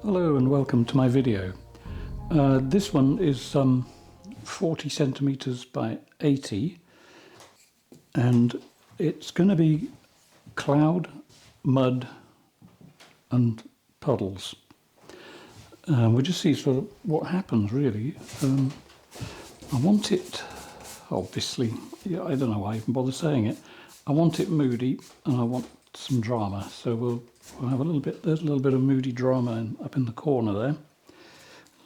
Hello and welcome to my video. This one is 40 centimeters by 80 and it's going to be cloud, mud and puddles. We'll just see sort of what happens really. I want it, obviously, yeah, I don't know why I even bother saying it, I want it moody and I want some drama, so we'll have a little bit, there's a little bit of moody drama up in the corner there,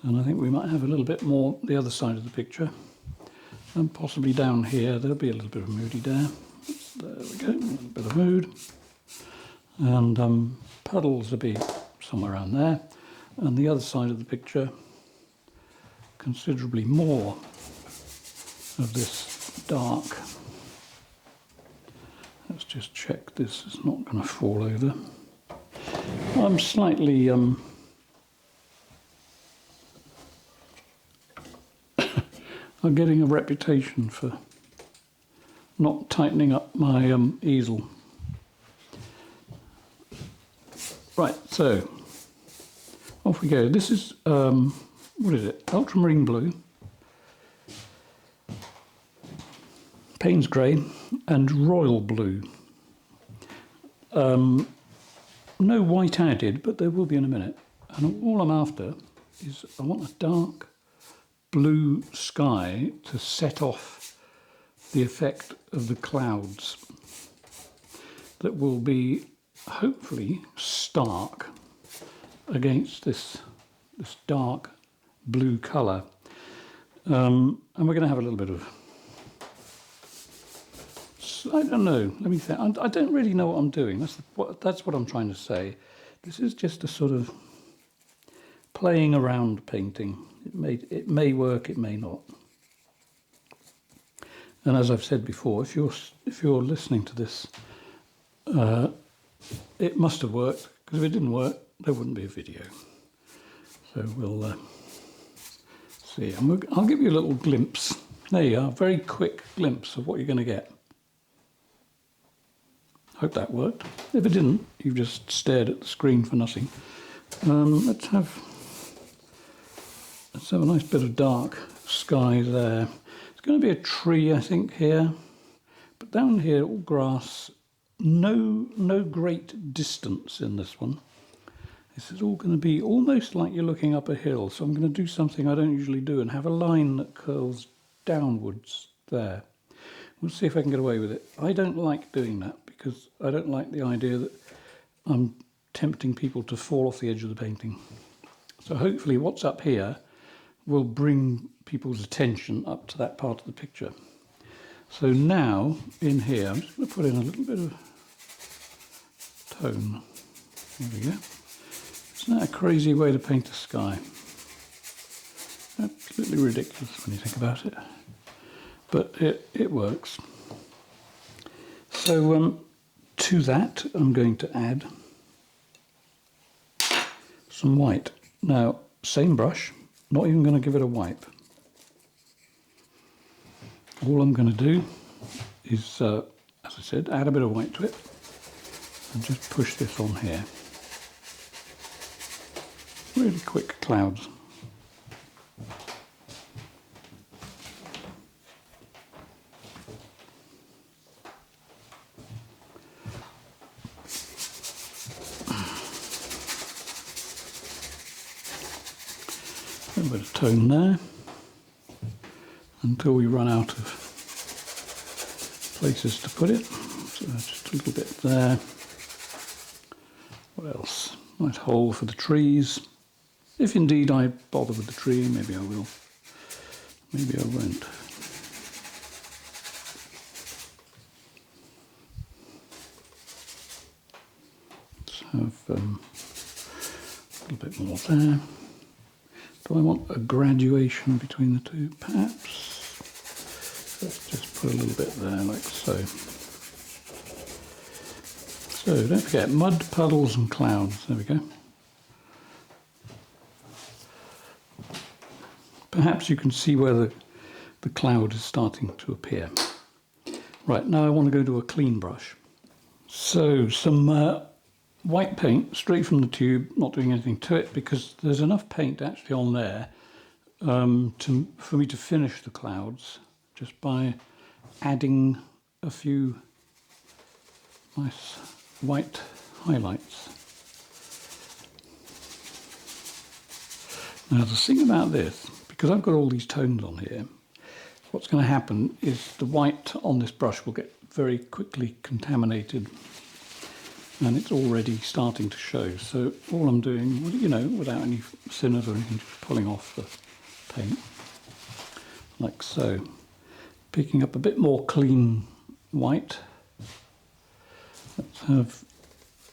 and I think we might have a little bit more the other side of the picture, and possibly down here there'll be a little bit of moody there. There we go, a little bit of mood, and puddles will be somewhere around there, and the other side of the picture considerably more of this dark. Let's just check this is not going to fall over. I'm slightly I'm getting a reputation for not tightening up my easel. Right, so off we go. This is what is it? Ultramarine blue, Payne's grey and royal blue. No white added, but there will be in a minute. And all I'm after is I want a dark blue sky to set off the effect of the clouds that will be hopefully stark against this dark blue colour. And we're going to have a little bit of, I don't know, let me think. I don't really know what I'm doing. That's what I'm trying to say. This is just a sort of playing around painting. It may work, it may not. And as I've said before, if you're listening to this, it must have worked, because if it didn't work, there wouldn't be a video. So we'll see. And I'll give you a little glimpse. There you are, a very quick glimpse of what you're going to get. Hope that worked. If it didn't, you've just stared at the screen for nothing. Let's have a nice bit of dark sky there. It's going to be a tree, I think, here, but down here all grass. No great distance in this one. This is all going to be almost like you're looking up a hill. So I'm going to do something I don't usually do and have a line that curls downwards there. We'll see if I can get away with it. I don't like doing that because I don't like the idea that I'm tempting people to fall off the edge of the painting. So hopefully what's up here will bring people's attention up to that part of the picture. So now in here, I'm just going to put in a little bit of tone. There we go. Isn't that a crazy way to paint the sky? Absolutely ridiculous when you think about it. But it works. So to that I'm going to add some white. Now, same brush, not even going to give it a wipe. All I'm going to do is, as I said, add a bit of white to it and just push this on here. Really quick clouds. A bit of tone there until we run out of places to put it. So just a little bit there. What else? Nice hole for the trees. If indeed I bother with the tree, maybe I will. Maybe I won't. Let's have a little bit more there. Do I want a graduation between the two? Perhaps. Let's just put a little bit there, like so. So don't forget, mud, puddles and clouds. There we go. Perhaps you can see where the cloud is starting to appear. Right, now I want to go to a clean brush. So some white paint straight from the tube, not doing anything to it because there's enough paint actually on there for me to finish the clouds just by adding a few nice white highlights. Now the thing about this, because I've got all these tones on here, what's going to happen is the white on this brush will get very quickly contaminated, and it's already starting to show. So all I'm doing, you know, without any thinners or anything, just pulling off the paint, like so. Picking up a bit more clean white. Let's have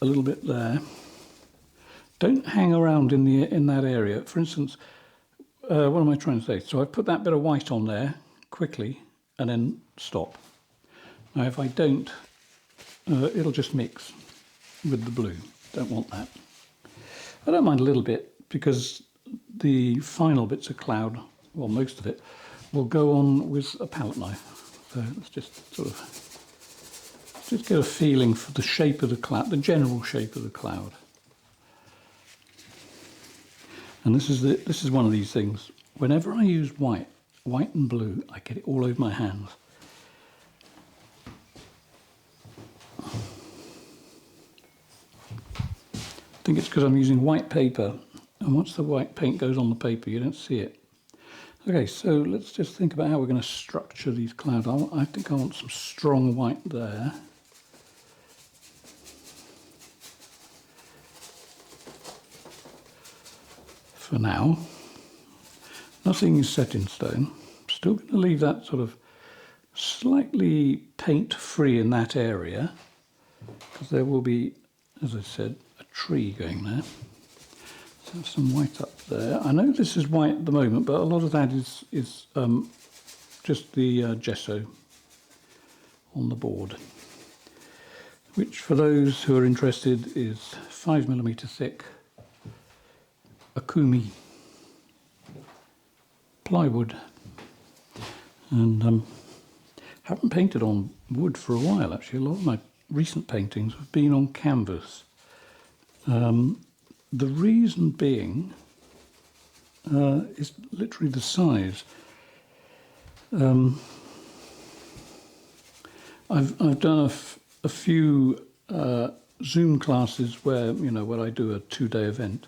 a little bit there. Don't hang around in that area. For instance, what am I trying to say? So I put that bit of white on there quickly and then stop. Now if I don't, it'll just mix with the blue. Don't want that. I don't mind a little bit because the final bits of cloud, well most of it, will go on with a palette knife. So let's just sort of just get a feeling for the shape of the cloud, the general shape of the cloud. And this is one of these things. Whenever I use white and blue, I get it all over my hands. I think it's because I'm using white paper, and once the white paint goes on the paper, you don't see it. Okay, so let's just think about how we're going to structure these clouds. I think I want some strong white there. For now, nothing is set in stone. Still going to leave that sort of slightly paint free in that area, because there will be, as I said, a tree going there. Let's have some white up there. I know this is white at the moment, but a lot of that is just the gesso on the board, which for those who are interested is 5mm thick Okumi plywood, and haven't painted on wood for a while actually. A lot of my recent paintings have been on canvas. The reason being is literally the size. I've done a few Zoom classes where, you know, I do a 2-day event.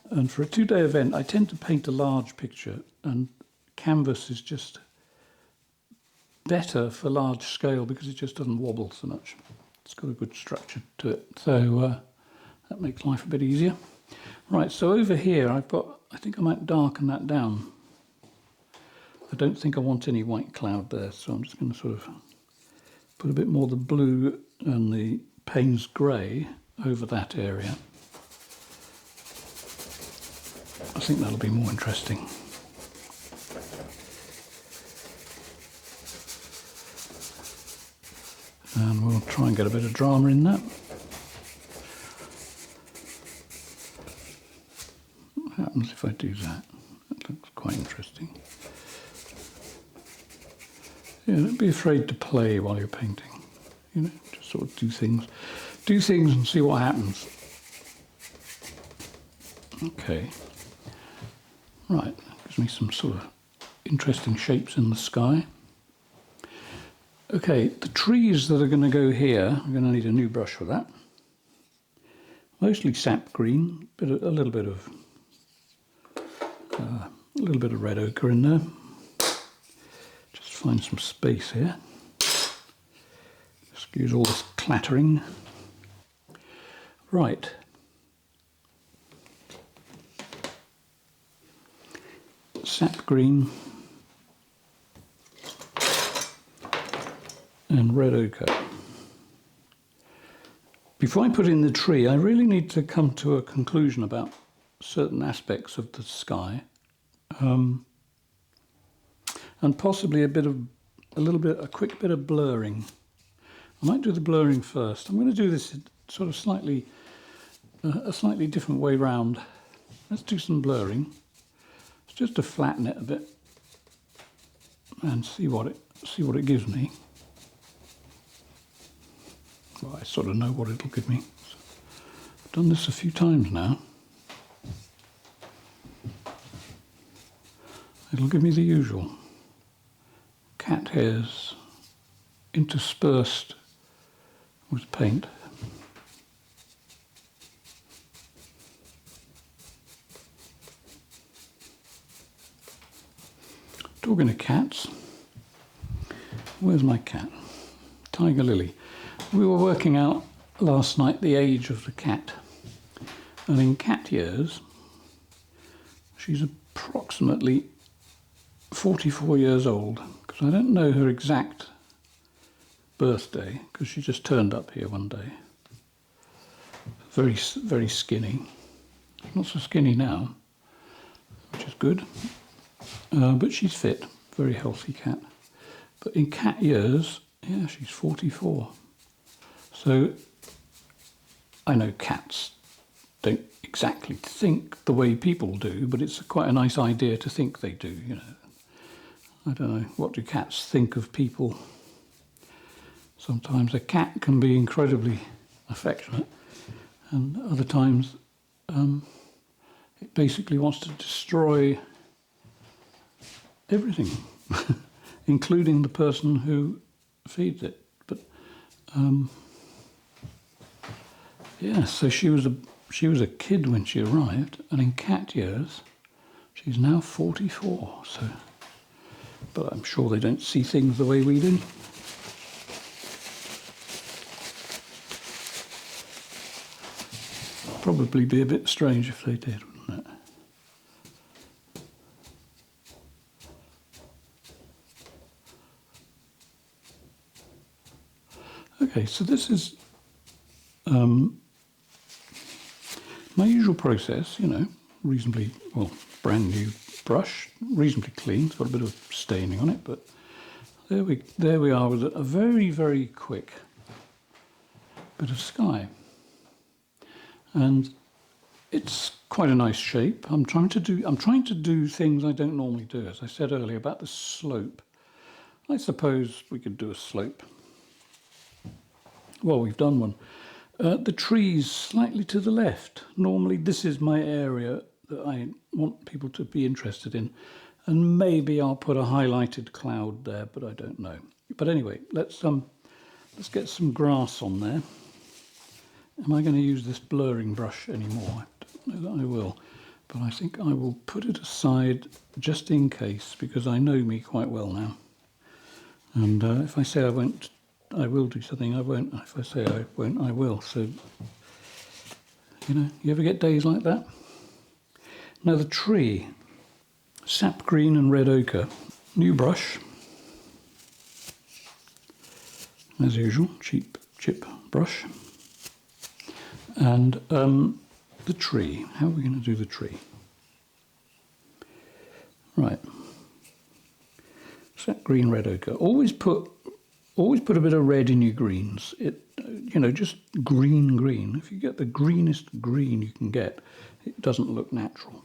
And for a 2-day event, I tend to paint a large picture, and canvas is just better for large scale because it just doesn't wobble so much. It's got a good structure to it, so that makes life a bit easier. Right, so over here I think I might darken that down. I don't think I want any white cloud there, so I'm just going to sort of put a bit more of the blue and the Payne's grey over that area. I think that'll be more interesting. And we'll try and get a bit of drama in that. What happens if I do that? That looks quite interesting. Yeah, don't be afraid to play while you're painting. You know, just sort of do things and see what happens. Okay. Right, gives me some sort of interesting shapes in the sky. Okay, the trees that are going to go here, I'm going to need a new brush for that. Mostly sap green, a little bit of red ochre in there. Just find some space here. Excuse all this clattering. Right. Sap green and red ochre. Before I put in the tree, I really need to come to a conclusion about certain aspects of the sky, and possibly a quick bit of blurring. I might do the blurring first. I'm going to do this sort of a slightly different way round. Let's do some blurring. Just to flatten it a bit and see what it gives me. Well, I sort of know what it'll give me. So done this a few times now. It'll give me the usual cat hairs interspersed with paint. Talking of cats, where's my cat? Tiger Lily. We were working out last night the age of the cat, and in cat years she's approximately 44 years old, because I don't know her exact birthday because she just turned up here one day. Very, very skinny. Not so skinny now, which is good. But she's fit, very healthy cat. But in cat years, yeah, she's 44. So I know cats don't exactly think the way people do, but it's quite a nice idea to think they do, you know. I don't know, what do cats think of people? Sometimes a cat can be incredibly affectionate, and other times it basically wants to destroy everything, including the person who feeds it. But yeah, so she was a kid when she arrived, and in cat years, she's now 44. So, but I'm sure they don't see things the way we do. Probably be a bit strange if they did, wouldn't it? Okay, so this is my usual process, you know, reasonably, well, brand new brush, reasonably clean. It's got a bit of staining on it, but there we are with a very, very quick bit of sky. And it's quite a nice shape. I'm trying to do things I don't normally do. As I said earlier about the slope, I suppose we could do a slope. Well, we've done one. The trees slightly to the left. Normally this is my area that I want people to be interested in, and maybe I'll put a highlighted cloud there, but I don't know. But anyway, let's get some grass on there. Am I going to use this blurring brush anymore? I don't know that I will, but I think I will put it aside just in case, because I know me quite well now. And if I say I won't, I will do something, I won't. If I say I won't, I will. So, you know, you ever get days like that? Now the tree, sap green and red ochre, new brush, as usual, cheap chip brush. And the tree, how are we going to do the tree? Right, sap green, red ochre. Always put a bit of red in your greens. You know, just green. If you get the greenest green you can get, it doesn't look natural.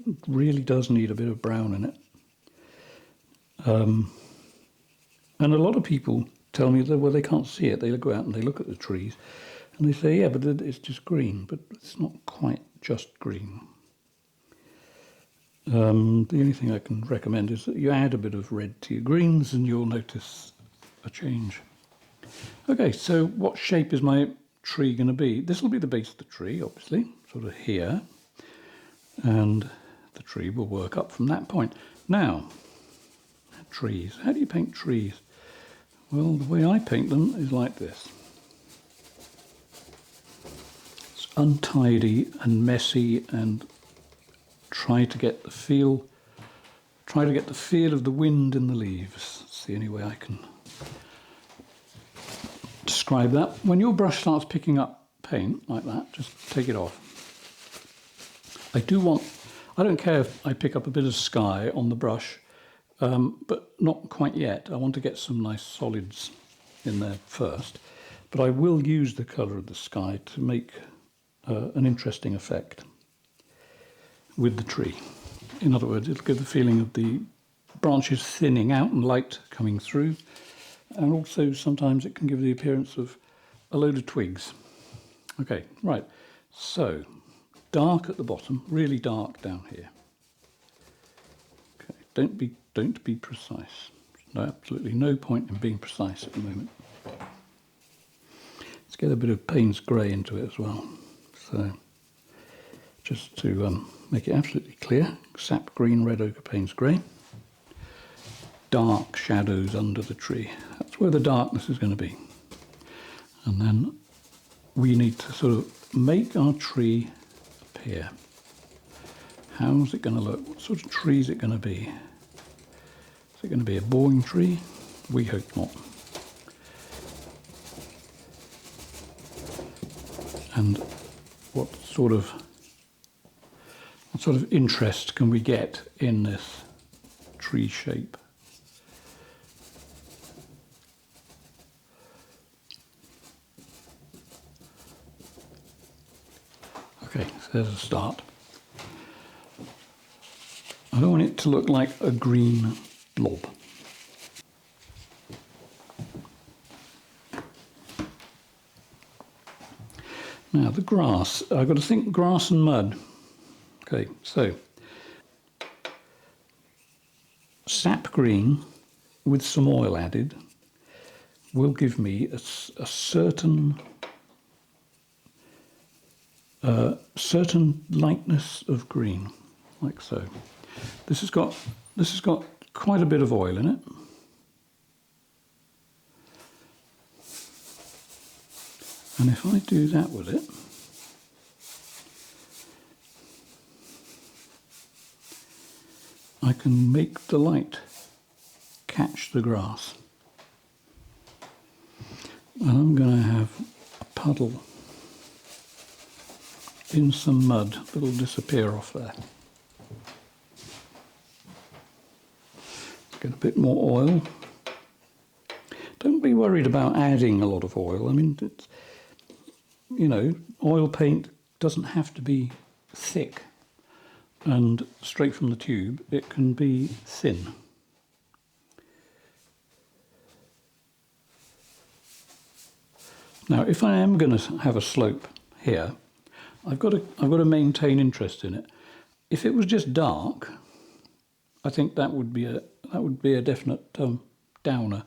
It really does need a bit of brown in it. And a lot of people tell me that, well, they can't see it. They go out and they look at the trees and they say, yeah, but it's just green. But it's not quite just green. The only thing I can recommend is that you add a bit of red to your greens and you'll notice a change. Okay, so what shape is my tree going to be? This will be the base of the tree, obviously, sort of here, and the tree will work up from that point. Now, trees. How do you paint trees? Well, the way I paint them is like this. It's untidy and messy, and try to get the feel of the wind in the leaves. It's the only way I can describe that. When your brush starts picking up paint like that, just take it off. I don't care if I pick up a bit of sky on the brush, but not quite yet. I want to get some nice solids in there first. But I will use the colour of the sky to make an interesting effect with the tree. In other words, it'll give the feeling of the branches thinning out and light coming through. And also sometimes it can give the appearance of a load of twigs. Okay, right. So, dark at the bottom, really dark down here. Okay, don't be precise. No, absolutely no point in being precise at the moment. Let's get a bit of Payne's grey into it as well. So, just to make it absolutely clear, sap green, red ochre, Payne's grey. Dark shadows under the tree. That's where the darkness is going to be. And then we need to sort of make our tree appear. How's it going to look? What sort of tree is it going to be? Is it going to be a boring tree? We hope not. And what sort of interest can we get in this tree shape? Okay, so there's a start. I don't want it to look like a green blob. Now the grass, I've got to think grass and mud. Okay, so sap green with some oil added will give me a certain lightness of green, like so. This has got quite a bit of oil in it. And if I do that with it, I can make the light catch the grass. And I'm going to have a puddle in some mud that'll disappear off there. Get a bit more oil. Don't be worried about adding a lot of oil. I mean, it's, you know, oil paint doesn't have to be thick and straight from the tube. It can be thin. Now, if I am going to have a slope here, I've got to maintain interest in it. If it was just dark, I think that would be a definite downer.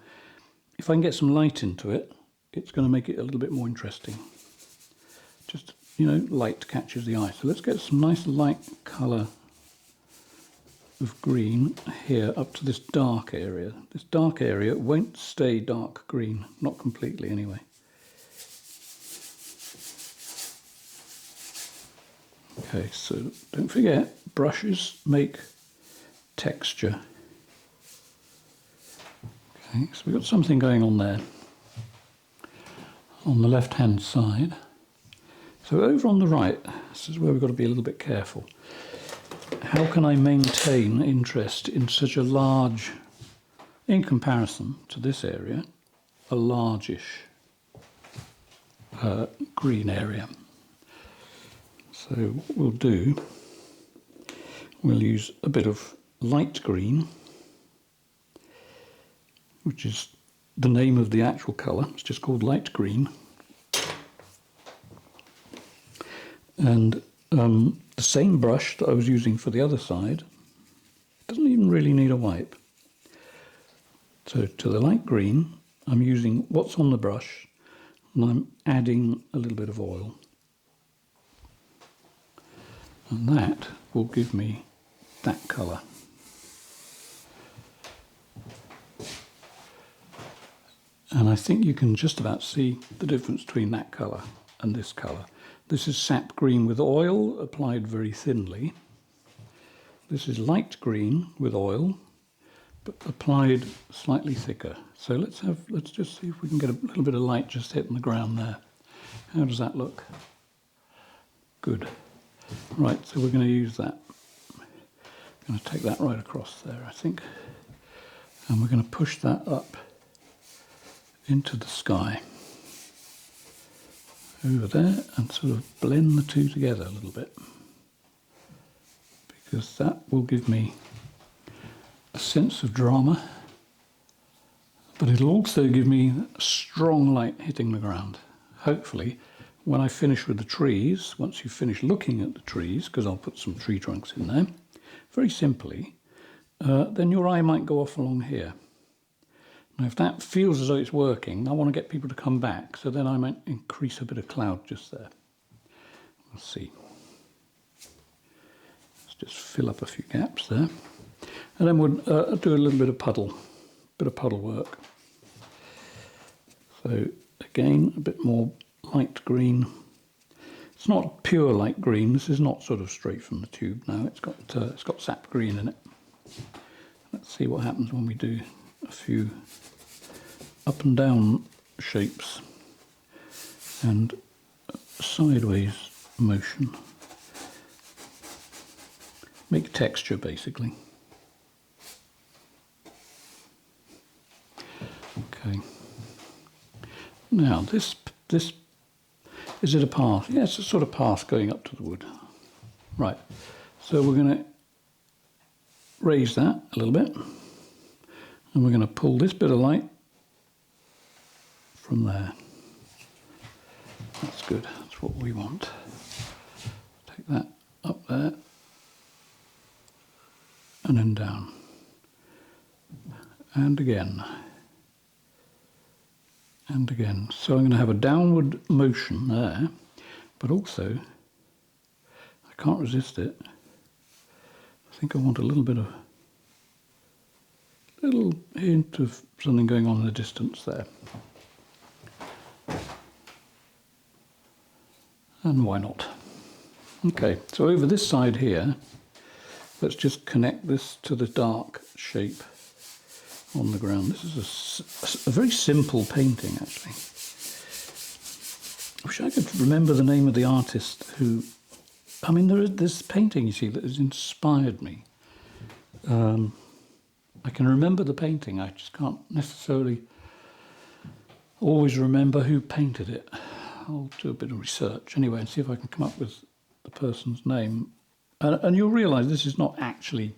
If I can get some light into it, it's going to make it a little bit more interesting. Just, you know, light catches the eye. So let's get some nice light colour of green here up to this dark area. This dark area won't stay dark green, not completely anyway. Okay, so don't forget, brushes make texture. Okay, so we've got something going on there on the left hand side. So over on the right, this is where we've got to be a little bit careful. How can I maintain interest in such a large, in comparison to this area, a largish green area? So what we'll do, we'll use a bit of light green, which is the name of the actual colour. It's just called light green. And the same brush that I was using for the other side doesn't even really need a wipe. So to the light green, I'm using what's on the brush and I'm adding a little bit of oil. And that will give me that colour. And I think you can just about see the difference between that colour and this colour. This is sap green with oil applied very thinly. This is light green with oil, but applied slightly thicker. So let's just see if we can get a little bit of light just hitting the ground there. How does that look? Good. Right, so we're going to use that. I'm going to take that right across there, I think. And we're going to push that up into the sky over there and sort of blend the two together a little bit, because that will give me a sense of drama, but it'll also give me strong light hitting the ground. Hopefully when I finish with the trees, once you finish looking at the trees, because I'll put some tree trunks in there, very simply, then your eye might go off along here. Now if that feels as though it's working, I want to get people to come back, so then I might increase a bit of cloud just there. Let's see. Let's just fill up a few gaps there. And then we'll do a little bit of puddle work. So again, a bit more light green. It's not pure light green. This is not sort of straight from the tube now. It's got sap green in it. Let's see what happens when we do a few up and down shapes and sideways motion. Make texture basically. Okay. Now this is it a path? Yeah, it's a sort of path going up to the wood. Right. So we're going to raise that a little bit, and we're going to pull this bit of light from there. That's good. That's what we want. Take that up there and then down. And again. And again. So I'm going to have a downward motion there, but also I can't resist it. I think I want a little hint of something going on in the distance there. And why not? Okay, so over this side here, let's just connect this to the dark shape on the ground. This is a very simple painting, actually. I wish I could remember the name of the artist who... I mean, there is this painting, you see, that has inspired me. I can remember the painting, I just can't necessarily always remember who painted it. I'll do a bit of research anyway and see if I can come up with the person's name. And you'll realise this is not actually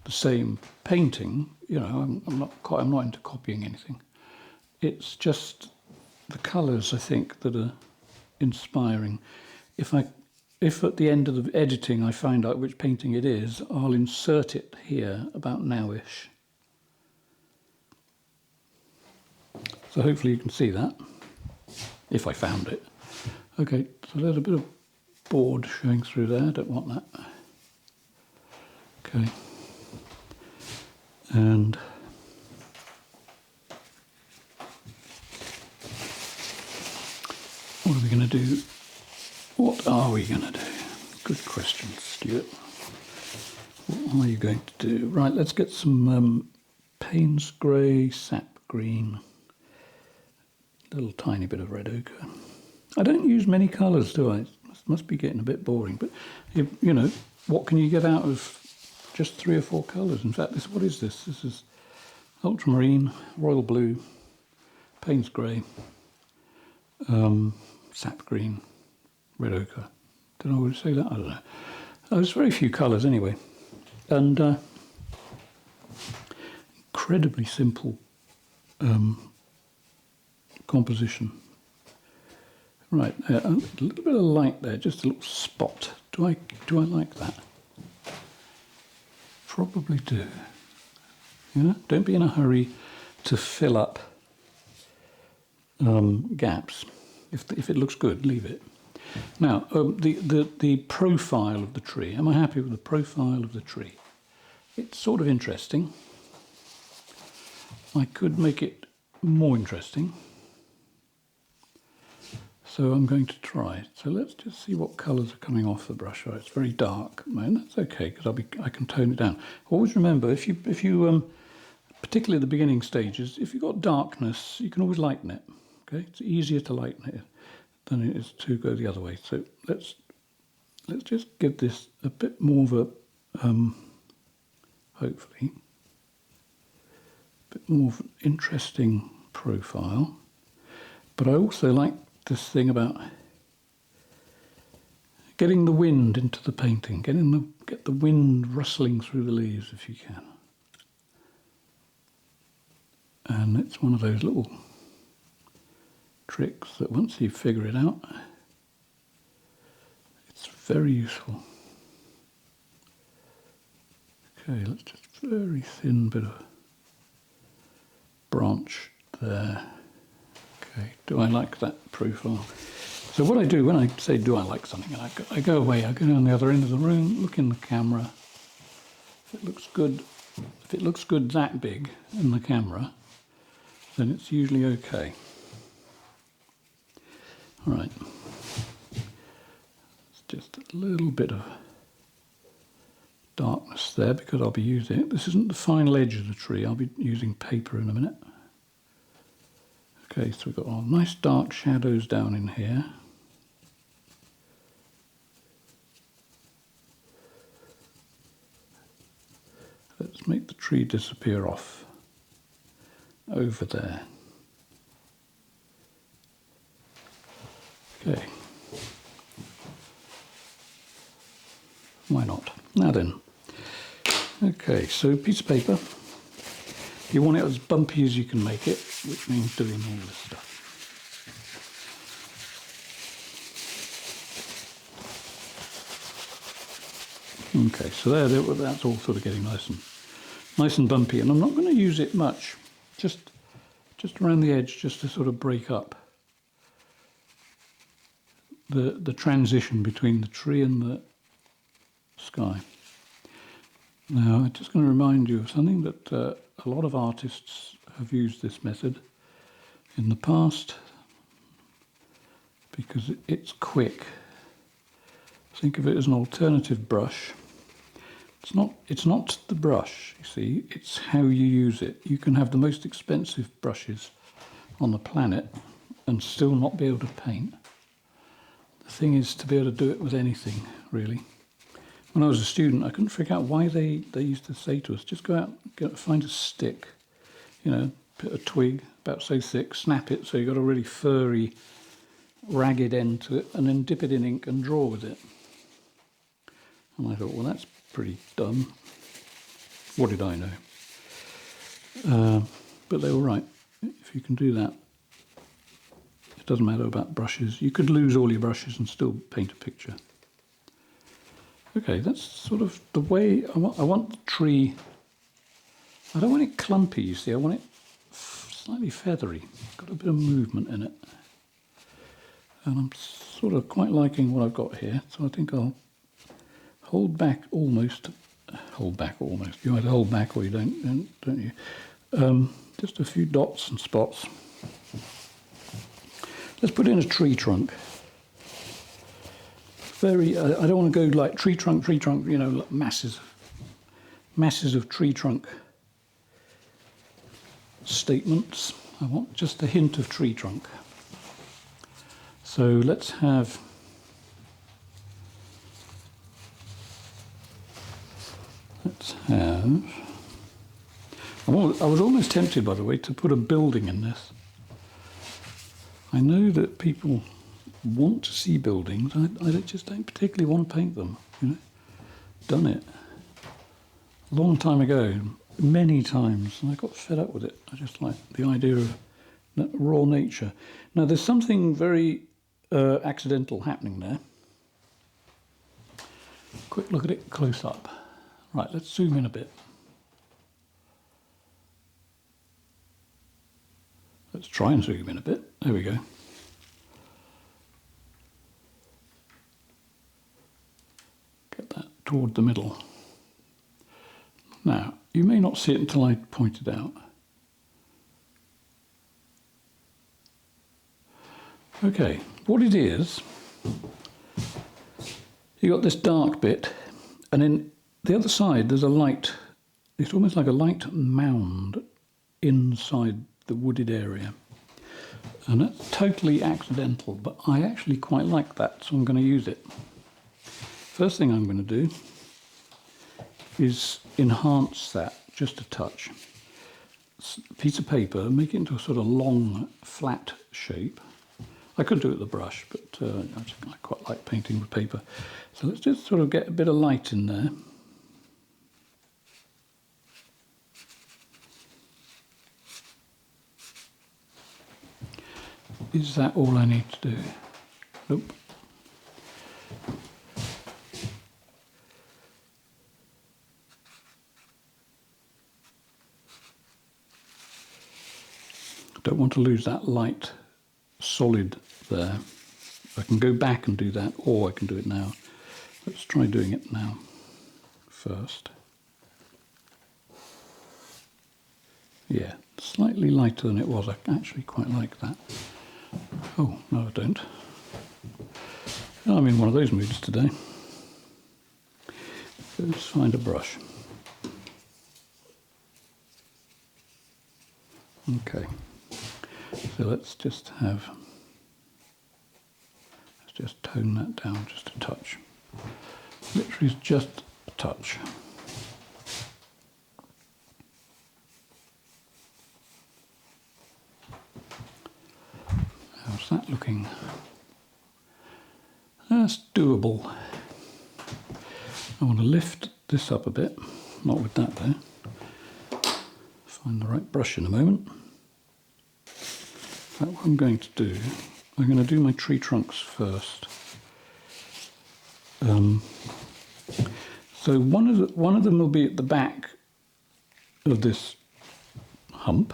the same painting. You know, I'm not into copying anything. It's just the colours, I think, that are inspiring. If at the end of the editing I find out which painting it is, I'll insert it here about nowish. So hopefully you can see that, if I found it. Okay, so there's a bit of board showing through there, I don't want that. Okay. And what are we going to do? What are we going to do? Good question, Stuart. What are you going to do? Right, let's get some Payne's grey, sap green, a little tiny bit of red ochre. I don't use many colours, do I? It must be getting a bit boring, but you know, what can you get out of just 3 or 4 colours? In fact, what is this? This is ultramarine, royal blue, Payne's grey, sap green, red ochre. Did I already say that? I don't know. There's very few colours anyway. And incredibly simple composition. Right, a little bit of light there, just a little spot. Do I like that? Probably do. You know, don't be in a hurry to fill up gaps. If it looks good, leave it. Now, the profile of the tree. Am I happy with the profile of the tree? It's sort of interesting. I could make it more interesting. So I'm going to try. So let's just see what colours are coming off the brush. Oh, it's very dark, man. That's okay because I can tone it down. Always remember, if you particularly at the beginning stages, if you've got darkness, you can always lighten it. Okay, it's easier to lighten it than it is to go the other way. So let's just give this a bit more of a hopefully a bit more of an interesting profile. But I also like this thing about getting the wind into the painting, get the wind rustling through the leaves if you can. And it's one of those little tricks that once you figure it out, very useful. Okay, let's just very thin bit of branch there. Okay, do I like that profile? So what I do when I say do I like something, I go away, I go down the other end of the room, look in the camera. If it looks good that big in the camera, then it's usually okay. All right, it's just a little bit of darkness there because I'll be using it. This isn't the final edge of the tree, I'll be using paper in a minute. Okay, so we've got our nice dark shadows down in here. Let's make the tree disappear off over there. Okay. Why not? Now then. Okay, so piece of paper. You want it as bumpy as you can make it, which means doing all this stuff. Okay, so that's all sort of getting nice and bumpy, and I'm not going to use it much, just around the edge, just to sort of break up the transition between the tree and the sky. Now, I'm just going to remind you of something that a lot of artists have used this method in the past because it's quick. Think of it as an alternative brush. It's not the brush, you see, it's how you use it. You can have the most expensive brushes on the planet and still not be able to paint. The thing is to be able to do it with anything, really. When I was a student, I couldn't figure out why they used to say to us, just go out, find a stick, put a twig about so thick, snap it so you've got a really furry, ragged end to it, and then dip it in ink and draw with it. And I thought, well, that's pretty dumb. What did I know? But they were right. If you can do that, it doesn't matter about brushes. You could lose all your brushes and still paint a picture. Okay, that's sort of the way I want the tree. I don't want it clumpy, you see. I want it slightly feathery. Got a bit of movement in it. And I'm sort of quite liking what I've got here, so I think I'll hold back almost. You either hold back or you don't you? Just a few dots and spots. Let's put in a tree trunk. I don't want to go like tree trunk, like masses of tree trunk statements. I want just a hint of tree trunk. So let's have I was almost tempted, by the way, to put a building in this. I know that people want to see buildings. I just don't particularly want to paint them. Done it a long time ago, many times, and I got fed up with it. I just like the idea of raw nature. Now, there's something very accidental happening there. Quick look at it close up. Right, let's zoom in a bit. Let's try and zoom in a bit. There we go. Get that toward the middle. Now, you may not see it until I point it out. Okay, what it is, you got this dark bit, and then the other side there's a light, it's almost like a light mound inside the wooded area. And that's totally accidental, but I actually quite like that, so I'm going to use it. First thing I'm going to do is enhance that just a touch. Piece of paper, make it into a sort of long, flat shape. I could do it with a brush, but I quite like painting with paper. So let's just sort of get a bit of light in there. Is that all I need to do? Nope. don't want to lose that light solid there. I can go back and do that, or I can do it now. Let's try doing it now first. Yeah, slightly lighter than it was. I actually quite like that. Oh, no I don't. I'm in one of those moods today. Let's find a brush. Okay, so let's just tone that down just a touch. Literally just a touch. How's that looking? That's doable. I want to lift this up a bit, not with that there. Find the right brush in a moment. What I'm going to do, I'm going to do my tree trunks first. So one of them will be at the back of this hump.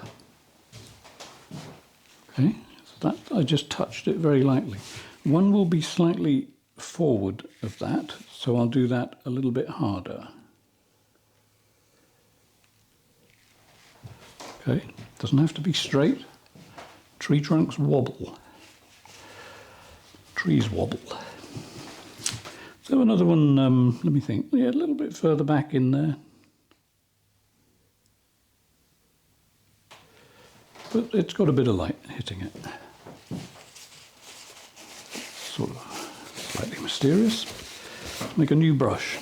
Okay, so that I just touched it very lightly. One will be slightly forward of that, so I'll do that a little bit harder. Okay, doesn't have to be straight. Tree trunks wobble. Trees wobble. So another one, let me think, yeah, a little bit further back in there. But it's got a bit of light hitting it. Sort of slightly mysterious. Make a new brush.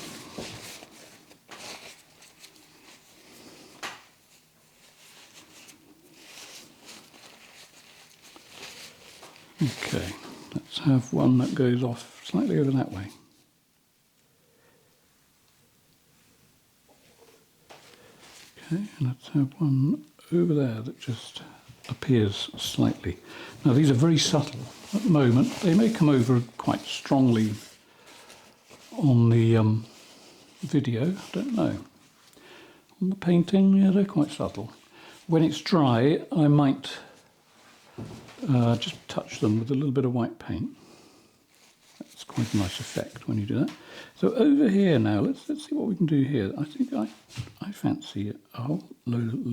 Okay, let's have one that goes off slightly over that way. Okay, and let's have one over there that just appears slightly. Now these are very subtle at the moment. They may come over quite strongly on the video, I don't know. On the painting, yeah, they're quite subtle. When it's dry, I might just touch them with a little bit of white paint. That's quite a nice effect when you do that. So over here now, let's see what we can do here. I think I fancy a whole load of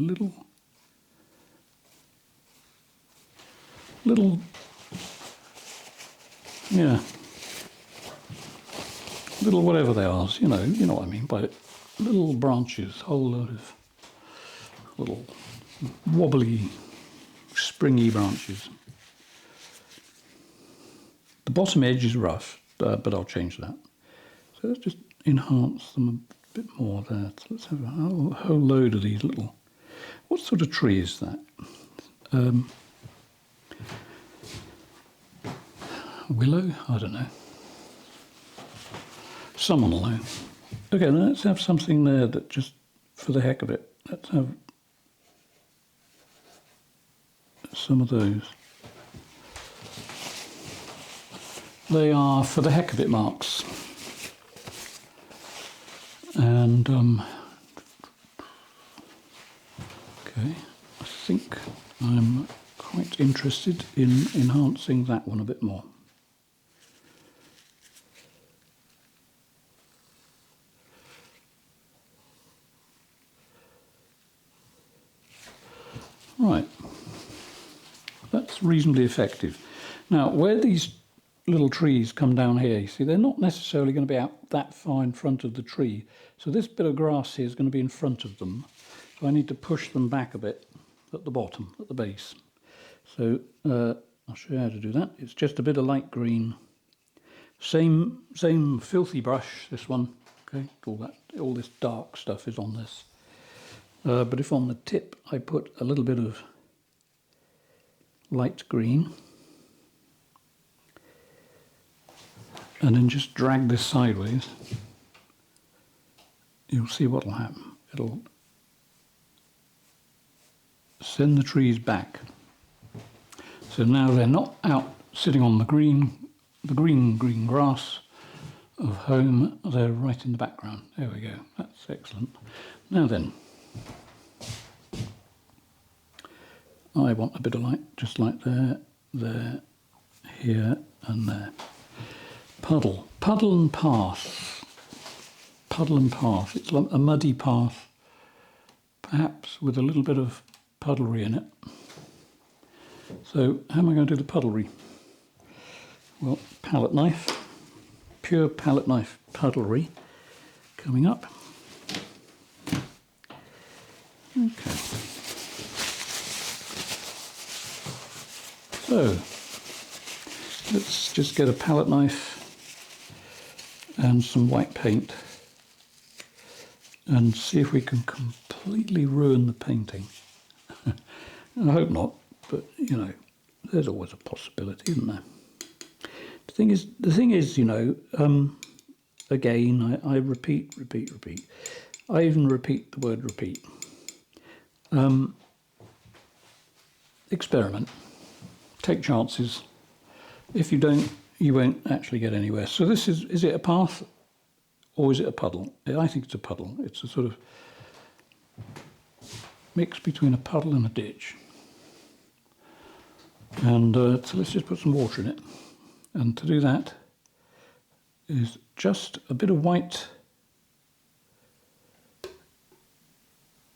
little, yeah, little whatever they are, you know what I mean by it. Little branches, whole load of little wobbly, springy branches. The bottom edge is rough, but I'll change that. So let's just enhance them a bit more there. So let's have a whole load of these little... What sort of tree is that? Willow? I don't know. Someone will know. Okay, now let's have something there that just, for the heck of it, let's have some of those. They are for the heck of it marks. And, okay, I think I'm quite interested in enhancing that one a bit more. Right, that's reasonably effective. Now, where these little trees come down here, you see, they're not necessarily going to be out that far in front of the tree. So this bit of grass here is going to be in front of them. So I need to push them back a bit at the bottom, at the base. So I'll show you how to do that. It's just a bit of light green. Same filthy brush, this one. Okay, all this dark stuff is on this. But if on the tip I put a little bit of light green, and then just drag this sideways, you'll see what will happen. It'll send the trees back. So now they're not out sitting on the green grass of home, they're right in the background. There we go, that's excellent. Now then, I want a bit of light, just like there, there, here and there. Puddle. Puddle and path. Puddle and path. It's like a muddy path, perhaps with a little bit of puddlery in it. So how am I going to do the puddlery? Well, palette knife, pure palette knife puddlery coming up. Okay. So let's just get a palette knife and some white paint and see if we can completely ruin the painting. I hope not, but you know, there's always a possibility, isn't there? The thing is, you know, again, I repeat. I even repeat the word repeat. Experiment. Take chances. If you don't, you won't actually get anywhere. So this is it a path or is it a puddle? I think it's a puddle. It's a sort of mix between a puddle and a ditch. And so let's just put some water in it. And to do that is just a bit of white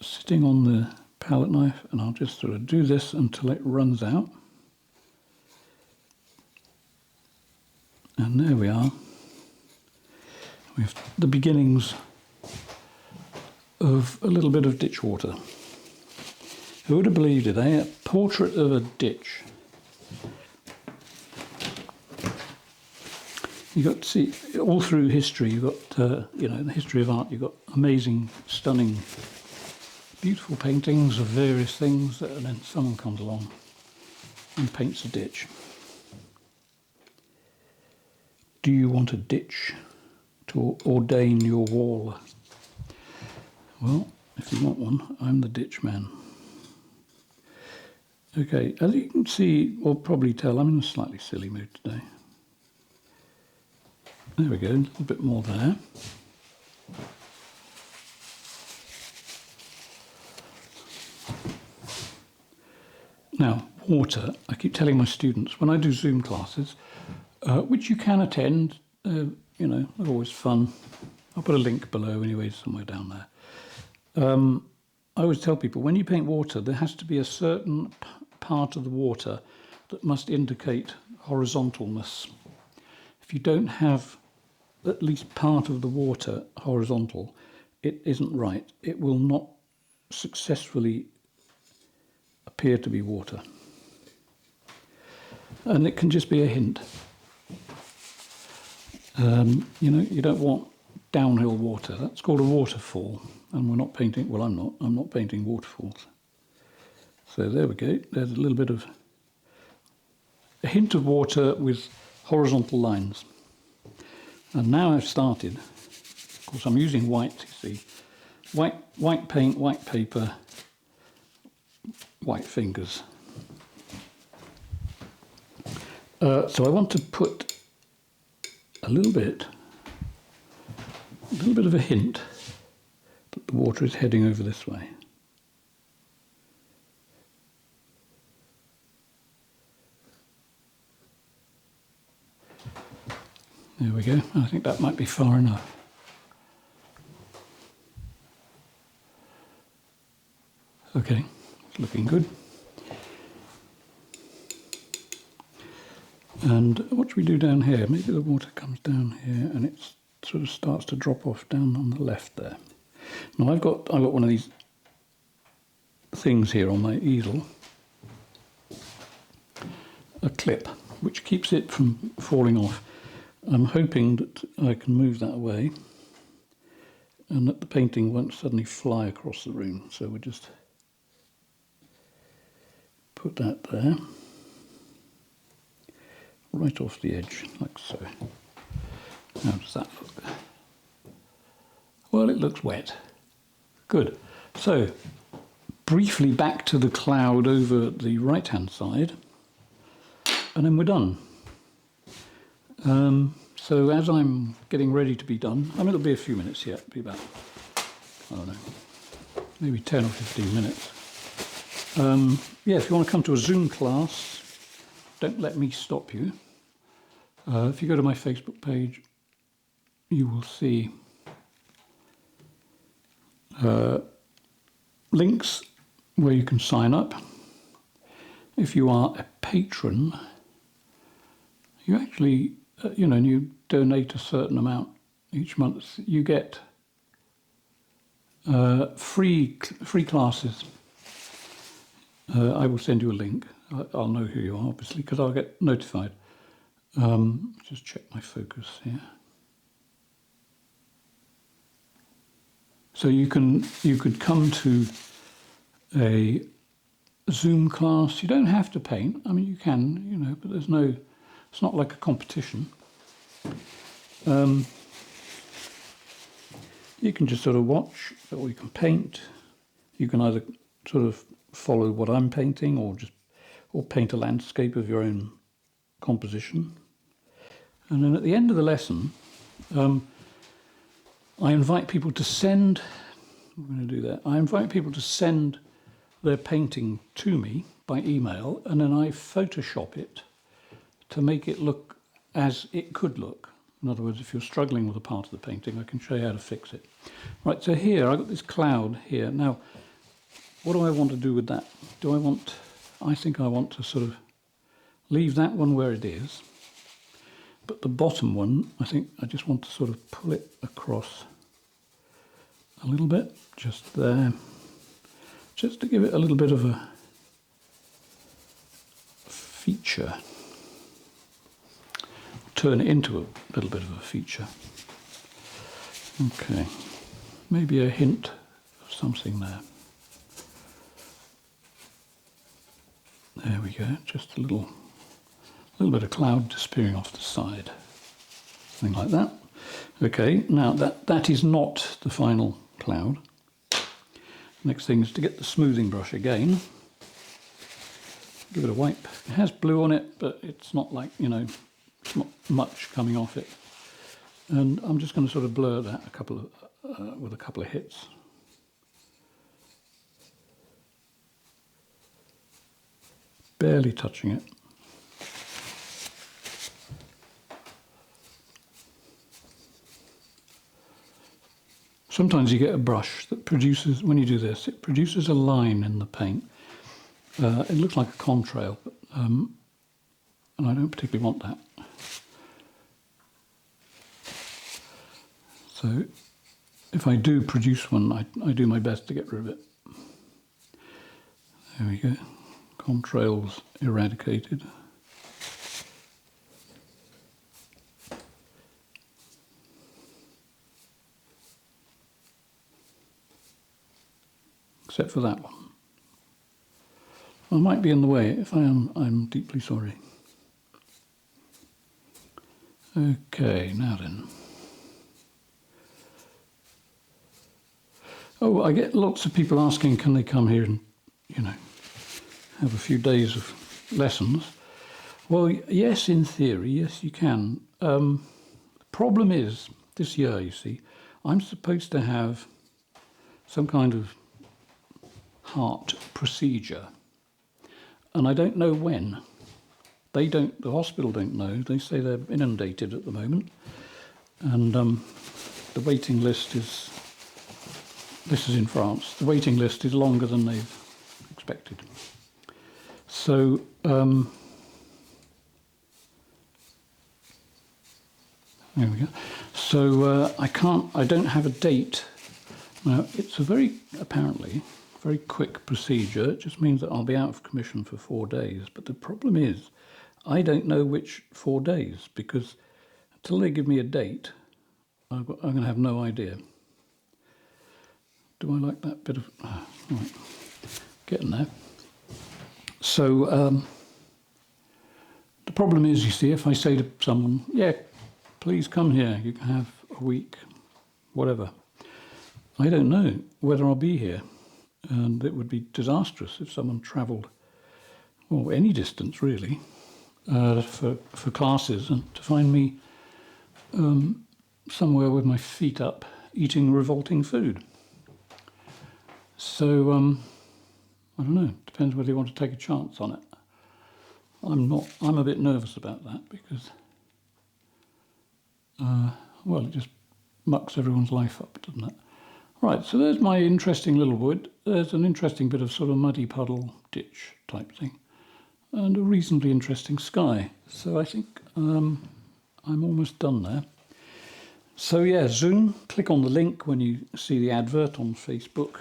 sitting on the palette knife, and I'll just sort of do this until it runs out. And there we are. We have the beginnings of a little bit of ditch water. Who would have believed it, eh? A portrait of a ditch. You've got to see, all through history, you've got, you know, in the history of art, you've got amazing, stunning, beautiful paintings of various things, and then someone comes along and paints a ditch. Do you want a ditch to ordain your wall? Well, if you want one, I'm the ditch man. Okay, as you can see, or probably tell, I'm in a slightly silly mood today. There we go, a little bit more there. Now, water, I keep telling my students, when I do Zoom classes, which you can attend, you know, they're always fun. I'll put a link below anyway, somewhere down there. I always tell people, when you paint water, there has to be a certain part of the water that must indicate horizontalness. If you don't have at least part of the water horizontal, it isn't right. It will not successfully appear to be water. And it can just be a hint. You know, you don't want downhill water. That's called a waterfall. And we're not painting, well, I'm not painting waterfalls. So there we go. There's a little bit of a hint of water with horizontal lines. And now I've started, of course I'm using white, you see, white paint, white paper, white fingers. So I want to put a little bit of a hint that the water is heading over this way. There we go. I think that might be far enough. Okay, it's looking good. And what should we do down here? Maybe the water comes down here and it sort of starts to drop off down on the left there. Now I've got one of these things here on my easel, a clip which keeps it from falling off. I'm hoping that I can move that away and that the painting won't suddenly fly across the room. So we'll just put that there, right off the edge, like so. How does that look? Well, it looks wet. Good. So, briefly back to the cloud over the right-hand side, and then we're done. So as I'm getting ready to be done, I mean, it'll be a few minutes yet, be about, I don't know, maybe 10 or 15 minutes. Yeah, if you want to come to a Zoom class, don't let me stop you. If you go to my Facebook page, you will see links where you can sign up. If you are a patron, you actually, and you donate a certain amount each month, you get free classes. I will send you a link. I'll know who you are, obviously, because I'll get notified. Just check my focus here. So you could come to a Zoom class. You don't have to paint. I mean, you can, but it's not like a competition. You can just sort of watch, or you can paint. You can either sort of follow what I'm painting, or paint a landscape of your own composition. And then at the end of the lesson, I invite people to send. I'm going to do that. I invite people to send their painting to me by email, and then I Photoshop it to make it look as it could look. In other words, if you're struggling with a part of the painting, I can show you how to fix it. Right, so here, I've got this cloud here. Now, what do I want to do with that? I think I want to sort of leave that one where it is, but the bottom one, I think I just want to sort of pull it across a little bit, just there, just to give it a little bit of a feature. Turn it into a little bit of a feature. Okay, maybe a hint of something there. There we go, just a little bit of cloud disappearing off the side. Something like that. Okay, now that is not the final cloud. Next thing is to get the smoothing brush again. Give it a wipe. It has blue on it, but it's not like, it's not much coming off it. And I'm just going to sort of blur that with a couple of hits. Barely touching it. Sometimes you get a brush that produces, when you do this, it produces a line in the paint. It looks like a contrail, but, and I don't particularly want that. So if I do produce one, I do my best to get rid of it. There we go. Contrails eradicated. Except for that one. I might be in the way. If I am, I'm deeply sorry. Okay, now then. Oh, I get lots of people asking, can they come here and, have a few days of lessons? Well, yes, in theory, yes, you can. The problem is, this year, you see, I'm supposed to have some kind of heart procedure, and I don't know when. The hospital don't know. They say they're inundated at the moment, and the waiting list is, this is in France, the waiting list is longer than they've expected. So, there we go. So I don't have a date. Now, it's apparently very quick procedure. It just means that I'll be out of commission for 4 days. But the problem is, I don't know which 4 days, because until they give me a date, I'm going to have no idea. Do I like that bit of... right, getting there. So the problem is, you see, if I say to someone, yeah, please come here, you can have a week, whatever. I don't know whether I'll be here. And it would be disastrous if someone travelled, well, any distance really, for classes, and to find me somewhere with my feet up eating revolting food. So, I don't know, depends whether you want to take a chance on it. I'm a bit nervous about that because, well, it just mucks everyone's life up, doesn't it? Right, so there's my interesting little wood. There's an interesting bit of sort of muddy puddle ditch type thing, and a reasonably interesting sky. So I think I'm almost done there. So yeah, Zoom, click on the link when you see the advert on Facebook.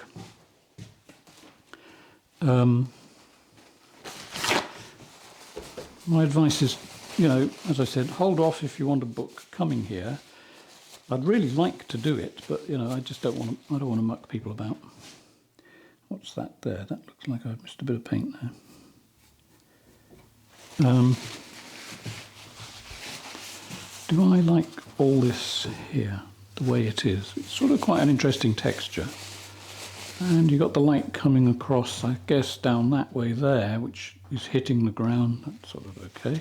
My advice is, you know, as I said, hold off if you want a book coming here. I'd really like to do it, but you know, I just don't want to. I don't want to muck people about. What's that there? That looks like I've missed a bit of paint there. Do I like all this here, the way it is? It's sort of quite an interesting texture. And you've got the light coming across, I guess, down that way there, which is hitting the ground. That's sort of okay.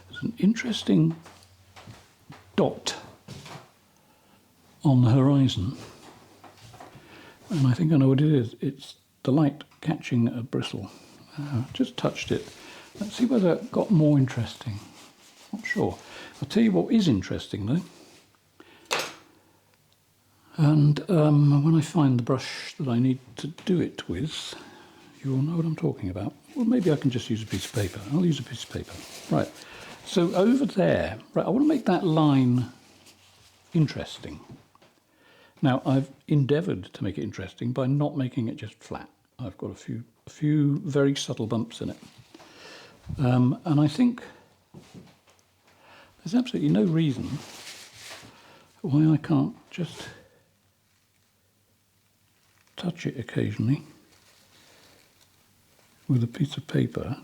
There's an interesting dot on the horizon. And I think I know what it is. It's the light catching a bristle. Just touched it. Let's see whether it got more interesting. Not sure. I'll tell you what is interesting though. And when I find the brush that I need to do it with, you'll know what I'm talking about. Well, maybe I can just use a piece of paper. I'll use a piece of paper. Right, so over there, right, I want to make that line interesting. Now, I've endeavoured to make it interesting by not making it just flat. I've got a few very subtle bumps in it. And I think there's absolutely no reason why I can't just touch it occasionally with a piece of paper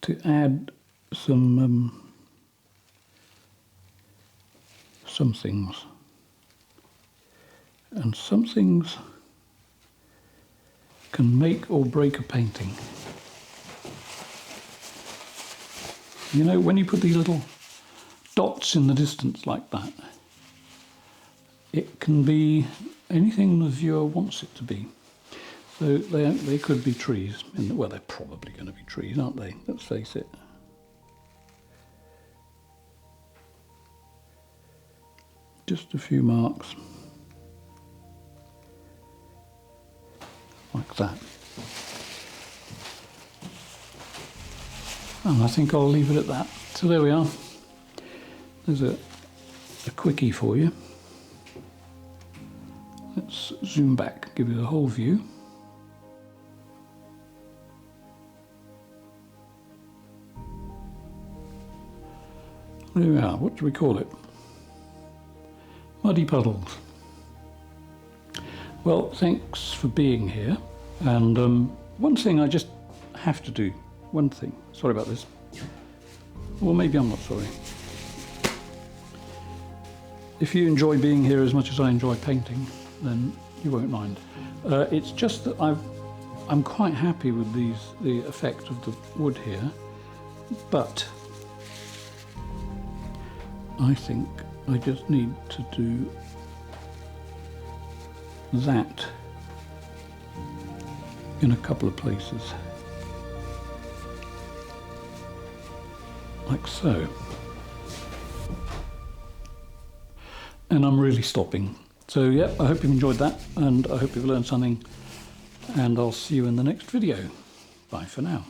to add some things. And some things can make or break a painting. You know, when you put these little dots in the distance like that, it can be anything the viewer wants it to be. So they could be trees. Well, they're probably going to be trees, aren't they? Let's face it. Just a few marks. Like that. And I think I'll leave it at that. So there we are. There's a quickie for you. Let's zoom back, give you the whole view. There we are. What do we call it? Muddy Puddles. Well, thanks for being here. And one thing I just have to do. One thing. Sorry about this. Or maybe I'm not sorry. If you enjoy being here as much as I enjoy painting, then you won't mind. It's just that I'm quite happy with the effect of the wood here, but I think I just need to do that in a couple of places, like so. And I'm really stopping. So yeah, I hope you've enjoyed that, and I hope you've learned something, and I'll see you in the next video. Bye for now.